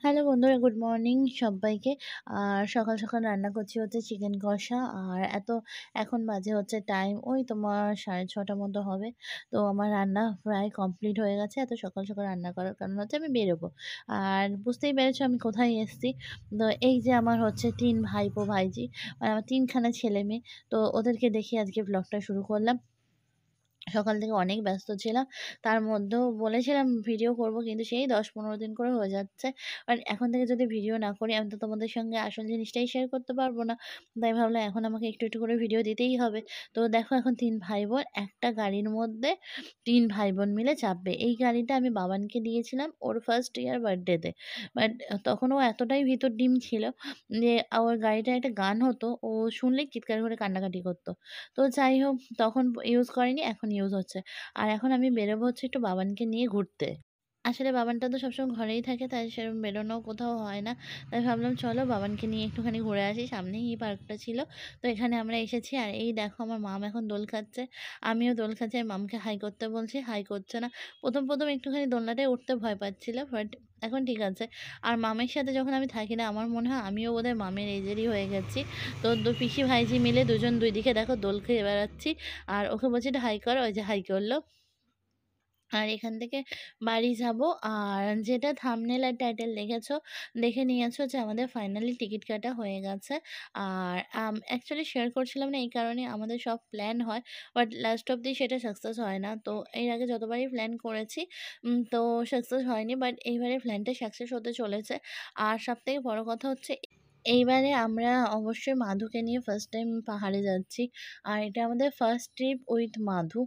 Hello বন্ধুরা, good morning সবাইকে। আর সকাল সকাল রান্না করছি হচ্ছে চিকেন কষা। আর এখন বাজে হচ্ছে টাইম ওই তোমার 6:30 মতো হবে। তো আমার রান্না প্রায় কমপ্লিট হয়ে গেছে। এত সকাল সকাল রান্না করার কারণ হচ্ছে আমি বেরোবো। আর বুঝতেই পেরেছো আমি কোথায় এসেছি। তো এই যে আমার হচ্ছে 3 ভাইপো ভাইঝি, মানে আমার 3 খানা ছেলে মেয়ে। তো ওদেরকে দেখে আজকে ব্লগটা শুরু করলাম। সকাল থেকে অনেক ব্যস্ত ছিলাম। তার মধ্যেও বলেছিলাম ভিডিও করব, কিন্তু সেই ১০-১৫ দিন করে হয়ে যাচ্ছে। আর এখন থেকে যদি ভিডিও না করি আমি তো তোমাদের সঙ্গে আসল জিনিসটাই শেয়ার করতে পারবো না। তাই ভাবলাম এখন আমাকে একটু, একটু করে ভিডিও দিতেই হবে। তো দেখো এখন ৩ ভাই-বোন একটা গাড়ির মধ্যে ৩ ভাই-বোন মিলে চাপবে। এই গাড়িটা আমি বাবানকে দিয়েছিলাম ওর ফার্স্ট ইয়ার বার্থডেতে। বাট তখন ও এতটাই ভিতর ডিম ছিল যে ওর গাড়িটায় একটা গান হতো, ও শুনলেই চিৎকার করে কান্নাকাটি করত। তো যাই হোক তখন ইউজ করিনি, এখন ইউজ হচ্ছে। আর এখন আমি বেরোবো হচ্ছে একটু বাবানকে নিয়ে ঘুরতে। আসলে বাবানটা তো সবসময় ঘরেই থাকে, তাই সেরকম বেরোনো কোথাও হয় না। তাই ভাবলাম চলো বাবানকে নিয়ে একটুখানি ঘুরে আসি। সামনেই এই পার্কটা ছিল। তো এখানে আমরা এসেছি। আর এই দেখো আমার মাম এখন দোল খাচ্ছে। আমিও দোল খাচ্ছি। আর মামকে হাই করতে বলছি, হাই করছে না। ১ম একটুখানি দোলনাটায় উঠতে ভয় পাচ্ছিল। বাট এখন ঠিক আছে। আর মামের সাথে যখন আমি থাকি না আমার মনে হয় আমিও বোধহয় মামের এজেরই হয়ে গেছি। তো পিসি ভাইঝি মিলে দুজন দুই দিকে দেখো দোল খেয়ে বেড়াচ্ছি। আর ওকে বলছি একটু হাই করো, ওই যে হাই করলো। আর এখান থেকে বাড়ি যাব। আর যেটা থাম্বনেল আর টাইটেল দেখে নিয়েছো যে আমাদের ফাইনালি টিকিট কাটা হয়ে গেছে। আর অ্যাকচুয়ালি শেয়ার করছিলাম না এই কারণে, আমাদের সব প্ল্যান হয় বাট লাস্ট অবধি সেটা সাকসেস হয় না। তো এর আগে যতবারই প্ল্যান করেছি তো সাকসেস হয়নি, বাট এইবারে প্ল্যানটা সাকসেস হতে চলেছে। আর সবথেকে বড় কথা হচ্ছে এইবারে আমরা অবশ্যই মাধুকে নিয়ে ফার্স্ট টাইম পাহাড়ে যাচ্ছি। আর এটা আমাদের ফার্স্ট ট্রিপ উইথ মাধু।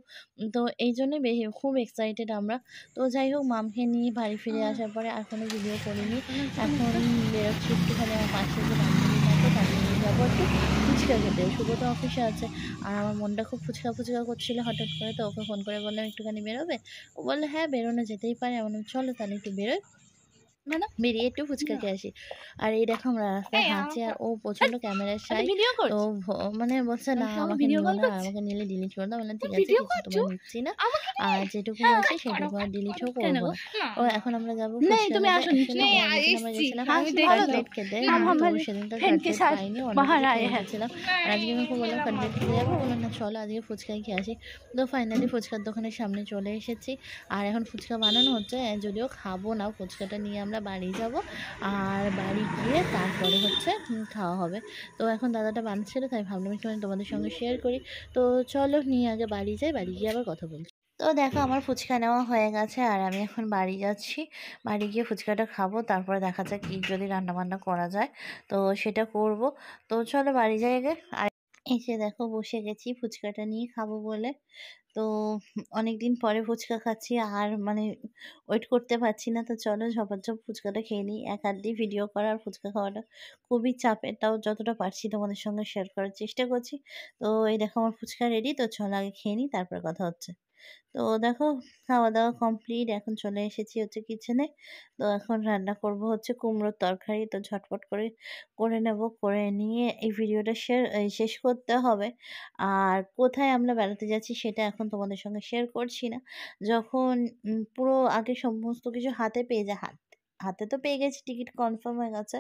তো এই জন্যই খুব এক্সাইটেড আমরা। তো যাই হোক মামকে নিয়ে বাড়ি ফিরে আসার পরে আর কোনো ভিডিও করিনি। এখন বেরোচ্ছি একটুখানি আমার পাশে যে বান্ধবী থাকে তাকে নিয়ে যাবো একটু ফুচকা খেতে। শুভ তো অফিসে আছে। আর আমার মনটা খুব ফুচকা ফুচকা করছিল হঠাৎ করে। তো ওকে ফোন করে বললাম একটুখানি বেরোবে। ও বললো হ্যাঁ বেরোনো যেতেই পারে। আমি বললাম চলো তাহলে একটু বেরোই, বেরিয়ে একটু ফুচকা খেয়ে আসি। আর এই দেখো আমরা রাস্তায় হাঁটছি আর ও প্রচণ্ড ক্যামেরার শাই। তো মানে বলছে না আমাকে নিও না, আর আমাকে নিলে ডিলিট করে দাও। বললাম ঠিক আছে কিছু তোমার নিচ্ছি না। আর যেটুকু আছে সেটুকু আর ডিলিটও করবো না। ও এখন আমরা যাবো ফুচকা খেতে। আমরা গেছিলাম কাটলেট খেতে। তো সেদিনকার কাটলেট খাইনি, অন্য কিছু খেয়ে গেছিলাম। আর আজকে আমি খুব বললাম কাটলেট খেতে যাবো, বললাম না চলো আজকে ফুচকাই খেয়ে আসি। তো ফাইনালি ফুচকার দোকানের সামনে চলে এসেছি। আর এখন ফুচকা বানানো হচ্ছে, যদিও খাবো না। ফুচকাটা নিয়ে আমরা বাড়ি যাব। আর বাড়ি গিয়ে তারপরে হচ্ছে খাওয়া হবে। তো এখন দাদাটা বানাচ্ছিল, তাই ভাবলাম একটু তোমাদের সঙ্গে শেয়ার করি। তো চলো নিয়ে আগে বাড়ি যাই, বাড়ি গিয়ে আবার কথা বলছি। তো দেখো আমার ফুচকা নেওয়া হয়ে গেছে আর আমি এখন বাড়ি যাচ্ছি। বাড়ি গিয়ে ফুচকাটা খাবো, তারপরে দেখা যাক কি যদি রান্নাবান্না করা যায় তো সেটা করব। তো চলো বাড়ি যাই আগে। আর এই যে দেখো বসে গেছি ফুচকাটা নিয়ে খাবো বলে। তো অনেকদিন পরে ফুচকা খাচ্ছি আর মানে ওয়েট করতে পারছি না। তো চলো ঝপাঝপ ফুচকাটা খেয়ে নিই। এক হাত দিয়ে ভিডিও করা আর ফুচকা খাওয়াটা খুবই চাপের, তাও যতটা পারছি তোমাদের সঙ্গে শেয়ার করার চেষ্টা করছি। তো এই দেখো আমার ফুচকা রেডি। তো চলো আগে খেয়ে নিই, তারপর কথা হচ্ছে। তো দেখো খাওয়া দাওয়া কমপ্লিট, এখন চলে এসেছি হচ্ছে কিচেনে। তো এখন রান্না করব হচ্ছে কুমড়োর তরকারি। তো ঝটপট করে নেব, করে নিয়ে এই ভিডিওটা শেষ করতে হবে। আর কোথায় আমরা বেড়াতে যাচ্ছি সেটা এখন তোমাদের সঙ্গে শেয়ার করছি না। যখন পুরো আগে সমস্ত কিছু হাতে পেয়ে যায়, হাতে তো পেয়ে গেছি, টিকিট কনফার্ম হয়ে গেছে।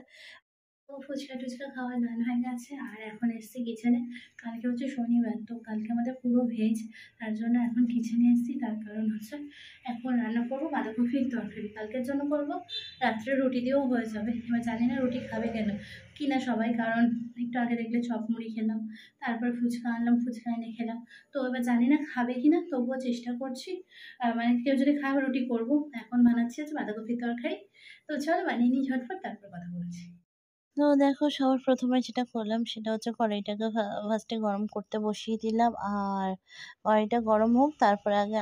তো ফুচকা টুচকা খাওয়া দান হয়ে গেছে। আর এখন এসেছি কিচেনে। কালকে হচ্ছে শনিবার, তো কালকে আমাদের পুরো ভেজ। তার জন্য এখন কিচেনে এসেছি। তার কারণ হচ্ছে এখন রান্না করবো বাঁধাকপির তরকারি, কালকের জন্য করবো। রাত্রে রুটি দিয়েও হয়ে যাবে। এবার জানি না রুটি খাবে কিনা সবাই, কারণ একটু আগে দেখলে চপ মুড়ি খেলাম, তারপর ফুচকা আনলাম, ফুচকা এনে খেলাম। তো এবার জানি না খাবে কিনা, তবুও চেষ্টা করছি। মানে কেউ যদি খাবে রুটি করবো। এখন বানাচ্ছি হচ্ছে বাঁধাকপির তরকারি। তো চলো বানিয়ে নিই ঝটপট, তারপর কথা বলছি। তো দেখো সবার প্রথমে যেটা করলাম সেটা হচ্ছে কড়াইটাকে ফার্স্টে গরম করতে বসিয়ে দিলাম। আর কড়াইটা গরম হোক, তারপরে আগে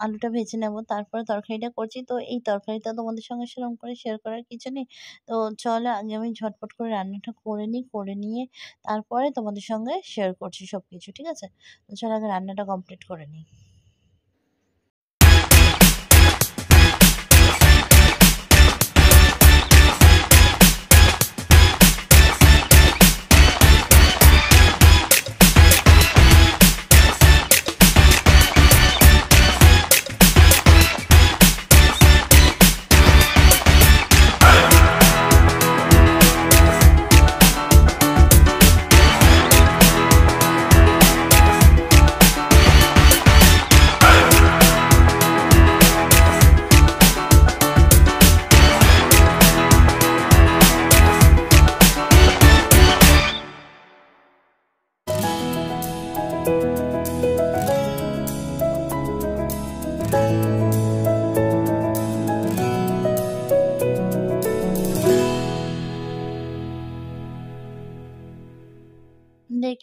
আলুটা ভেজে নেব, তারপরে তরকারিটা করছি। তো এই তরকারিটা তোমাদের সঙ্গে সেরকম করে শেয়ার করার কিছু নেই। তো চলো আগে আমি ঝটপট করে রান্নাটা করে নিই, করে নিয়ে তারপরে তোমাদের সঙ্গে শেয়ার করছি সব কিছু, ঠিক আছে? তো চলো আগে রান্নাটা কমপ্লিট করে নিই।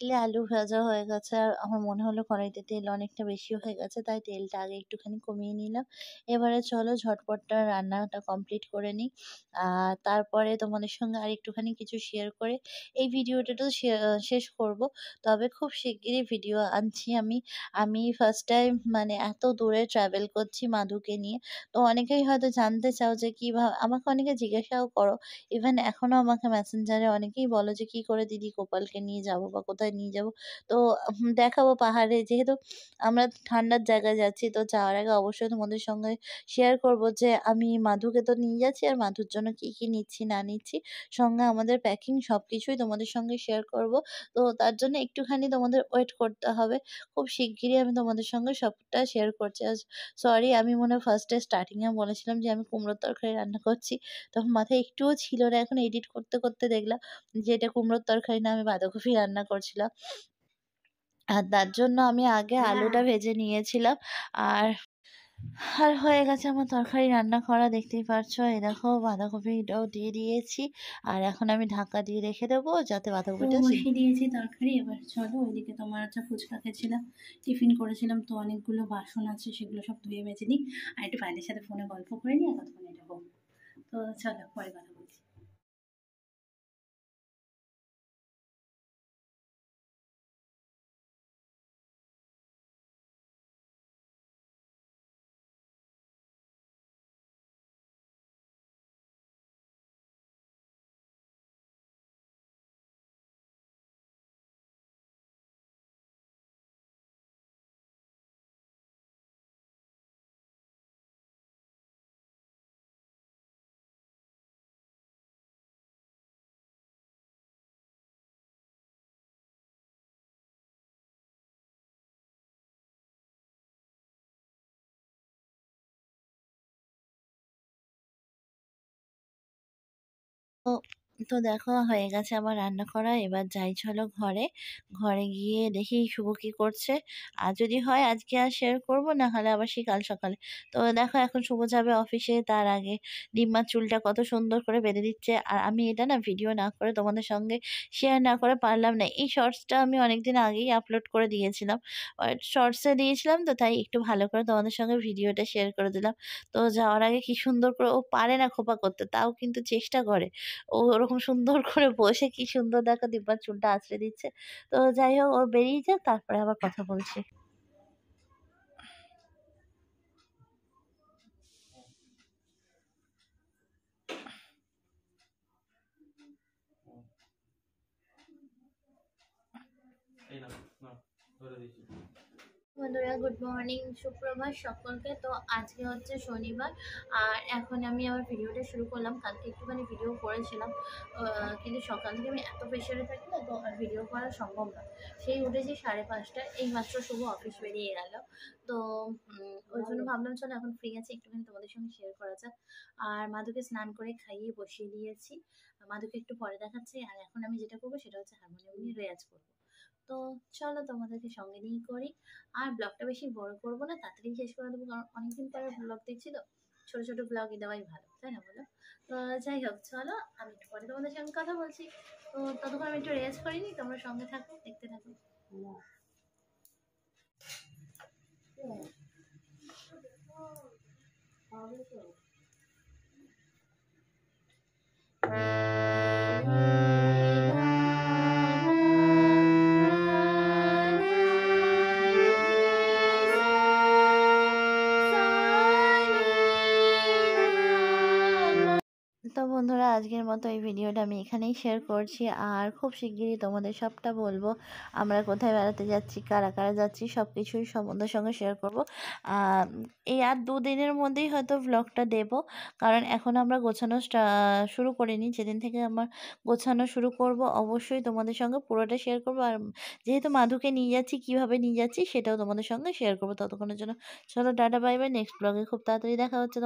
দেখলে আলু ভাজা হয়ে গেছে আর আমার মনে হলো কড়াইতে তেল অনেকটা বেশি হয়ে গেছে, তাই তেলটা আগে একটুখানি কমিয়ে নিলাম। এবারে চলো ঝটপট রান্নাটা কমপ্লিট করে নিই। তারপরে তোমাদের সঙ্গে আরেকটুখানি কিছু শেয়ার করে এই ভিডিওটা তো শেষ করব। তবে খুব শিগগিরই ভিডিও আনছি আমি। আমি ফার্স্ট টাইম মানে এত দূরে ট্রাভেল করছি মাধুকে নিয়ে। তো অনেকেই হয়তো জানতে চাও যে আমাকে অনেকে জিজ্ঞাসাও করো। ইভেন এখনো আমাকে মেসেঞ্জারে অনেকেই বলো যে, "কি করে দিদি গোপালকে নিয়ে যাবো বা কোথায় নিয়ে যাবো?" তো দেখাবো পাহাড়ে, যেহেতু আমরা ঠান্ডার জায়গায় যাচ্ছি, তো যাওয়ার আগে অবশ্যই তোমাদের সঙ্গে শেয়ার করব যে আমি মাধুকে তো নিয়ে যাচ্ছি আর মাধুর জন্য কি, কি নিচ্ছি না নিচ্ছি। সঙ্গে আমাদের প্যাকিং সবকিছুই তোমাদের সঙ্গে শেয়ার করব। তো তার জন্য একটুখানি তোমাদের ওয়েট করতে হবে। খুব শিগগিরই আমি তোমাদের সঙ্গে সবটা শেয়ার করছি। সরি, আমি মনে হয় ফার্স্টে স্টার্টিং এ বলেছিলাম যে আমি কুমড়োর তরকারি রান্না করছি। তখন মাথায় একটুও ছিল না। এখন এডিট করতে, করতে দেখলাম যে এটা কুমড়োর তরকারি না, আমি বাঁধাকপি রান্না করছিলাম। আর তার জন্য আমি আগে আলুটা ভেজে নিয়েছিলাম। আর আর হয়ে গেছে আমার তরকারি রান্না করা, দেখতেই পারছো। এই দেখো বাঁধাকপিটাও দিয়ে দিয়েছি। আর এখন আমি ঢাকা দিয়ে রেখে দেবো যাতে তো বাঁধাকপিটা বসিয়ে দিয়েছি তরকারি। এবার চলো ওইদিকে তোমার হচ্ছে ফুচকা খেয়েছিলাম, টিফিন করেছিলাম, তো অনেকগুলো বাসন আছে সেগুলো সব ধুয়ে মেজে নিই। আর একটু বাইরের সাথে ফোনে গল্প করে নিই, আর ততক্ষণ এটা হোক। তো চলো পরে কথা বলছি। তো তো দেখো হয়ে গেছে আমার রান্না করা। এবার যাই চলো ঘরে। ঘরে গিয়ে দেখি শুভ কি করছে। আর যদি হয় আজকে আর শেয়ার করব, না হলে আবার সেই কাল সকালে। তো দেখো এখন শুভ যাবে অফিসে, তার আগে ডিম্মার চুলটা কত সুন্দর করে বেঁধে দিচ্ছে। আর আমি এটা না ভিডিও না করে তোমাদের সঙ্গে শেয়ার না করে পারলাম না। এই শর্টসটা আমি অনেকদিন আগেই আপলোড করে দিয়েছিলাম। শর্টসে দিয়েছিলাম, তো তাই একটু ভালো করে তোমাদের সঙ্গে ভিডিওটা শেয়ার করে দিলাম। তো যাওয়ার আগে কি সুন্দর করে, ও পারে না খোপা করতে, তাও কিন্তু চেষ্টা করে। ও ওরকম সুন্দর করে বসে কি সুন্দর দেখো দিব্যার চুলটা আঁচড়ে দিচ্ছে। তো যাই হোক, ও বেরিয়ে যাক, তারপরে আবার কথা বলছি। বন্ধুরা গুড মর্নিং, সুপ্রভাত সকলকে। তো আজকে হচ্ছে শনিবার, আর এখন আমি আমার ভিডিওটা শুরু করলাম। কালকে একটুখানি ভিডিও করেছিলাম, কিন্তু সকাল থেকে আমি এত প্রেশারে থাকি না, তো আর ভিডিও করা সম্ভব না। সেই উঠেছি 5:30, এই মাত্র শুভ অফিস বেরিয়ে গেল। তো ওই জন্য ভাবলাম চলো এখন ফ্রি আছি, একটুখানি তোমাদের সঙ্গে শেয়ার করা যাক। আর মাধুকে স্নান করে খাইয়ে বসিয়ে দিয়েছি। মাধুকে একটু পরে দেখাচ্ছি। আর এখন আমি যেটা করবো সেটা হচ্ছে হারমোনিয়াম নিয়ে রেয়াজ করবো। তো চলো তোমাদেরকে সঙ্গে নিয়েই করি। আর ব্লগটা বেশি বড় করবো না, তাড়াতাড়ি শেষ করে দেবো, কারণ অনেকদিন পরে ব্লগ দেখছি তো। ছোট ছোট ব্লগই দেওয়াই ভালো, তাই না বলো? তো যাই হোক চলো, আমি একটু পরে তোমাদের সঙ্গে কথা বলছি। তো ততক্ষণ আমি একটু রেস্ট করিনি, তোমরা সঙ্গে থাকো, দেখতে থাকো। তো বন্ধুরা আজকের মতো এই ভিডিওটা আমি এখানেই শেয়ার করছি। আর খুব শিগগিরই তোমাদের সবটা বলবো, আমরা কোথায় বেড়াতে যাচ্ছি, কারা কারা যাচ্ছি, সব কিছুই তোমাদের সঙ্গে শেয়ার করবো। এই আর 2 দিনের মধ্যেই হয়তো ভ্লগটা দেবো, কারণ এখন আমরা গোছানো শুরু করিনি। যেদিন থেকে আমার গোছানো শুরু করব অবশ্যই তোমাদের সঙ্গে পুরোটা শেয়ার করবো। আর যেহেতু মাধুকে নিয়ে যাচ্ছি, কীভাবে নিয়ে যাচ্ছি সেটাও তোমাদের সঙ্গে শেয়ার করবো। ততক্ষণের জন্য চলো টাটা বাই বাই, নেক্সট ব্লগে খুব তাড়াতাড়ি দেখা হচ্ছে।